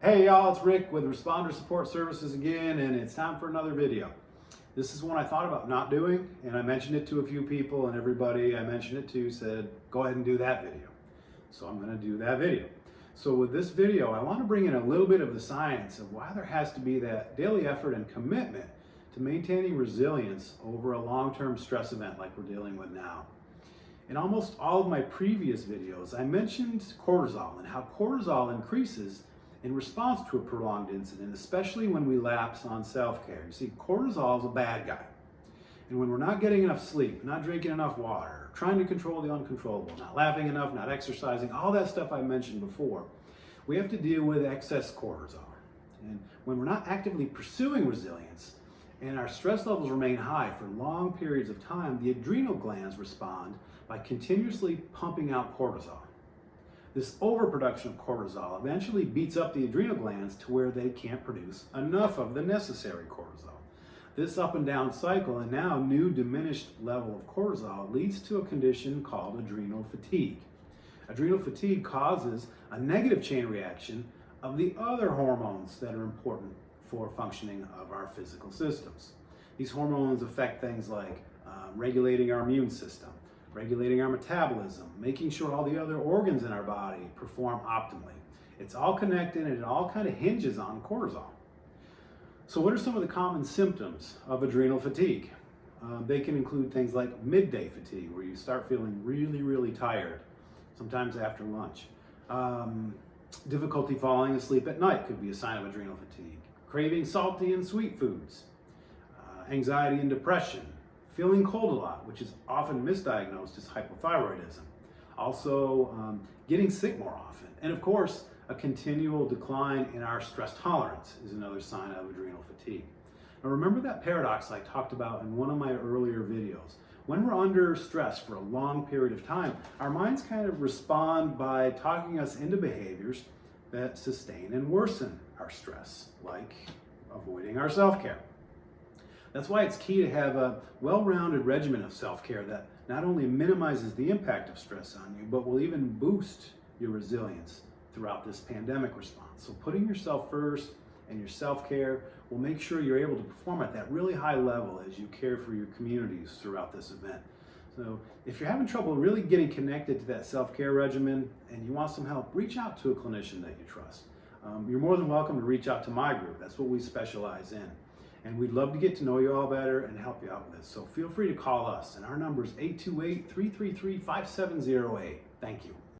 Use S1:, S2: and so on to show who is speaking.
S1: Hey y'all, it's Rick with Responder Support Services again, and it's time for another video. This is one I thought about not doing, and I mentioned it to a few people, and everybody I mentioned it to said, go ahead and do that video. So I'm going to do that video. So with this video, I want to bring in a little bit of the science of why there has to be that daily effort and commitment to maintaining resilience over a long-term stress event like we're dealing with now. In almost all of my previous videos, I mentioned cortisol and how cortisol increases in response to a prolonged incident, especially when we lapse on self-care. You see, cortisol is a bad guy. And when we're not getting enough sleep, not drinking enough water, trying to control the uncontrollable, not laughing enough, not exercising, all that stuff I mentioned before, we have to deal with excess cortisol. And when we're not actively pursuing resilience and our stress levels remain high for long periods of time, the adrenal glands respond by continuously pumping out cortisol. This overproduction of cortisol eventually beats up the adrenal glands to where they can't produce enough of the necessary cortisol. This up and down cycle and now new diminished level of cortisol leads to a condition called adrenal fatigue. Adrenal fatigue causes a negative chain reaction of the other hormones that are important for functioning of our physical systems. These hormones affect things like regulating our immune system, regulating our metabolism, making sure all the other organs in our body perform optimally. It's all connected and it all kind of hinges on cortisol. So what are some of the common symptoms of adrenal fatigue? They can include things like midday fatigue, where you start feeling really tired, sometimes after lunch. Difficulty falling asleep at night could be a sign of adrenal fatigue. Craving salty and sweet foods. Anxiety and depression. Feeling cold a lot, which is often misdiagnosed as hypothyroidism. Also, getting sick more often. And of course, a continual decline in our stress tolerance is another sign of adrenal fatigue. Now remember that paradox I talked about in one of my earlier videos. When we're under stress for a long period of time, our minds kind of respond by talking us into behaviors that sustain and worsen our stress, like avoiding our self-care. That's why it's key to have a well-rounded regimen of self-care that not only minimizes the impact of stress on you, but will even boost your resilience throughout this pandemic response. So putting yourself first and your self-care will make sure you're able to perform at that really high level as you care for your communities throughout this event. So if you're having trouble really getting connected to that self-care regimen and you want some help, reach out to a clinician that you trust. You're more than welcome to reach out to my group. That's what we specialize in. And we'd love to get to know you all better and help you out with this. So feel free to call us. And our number is 828-333-5708. Thank you.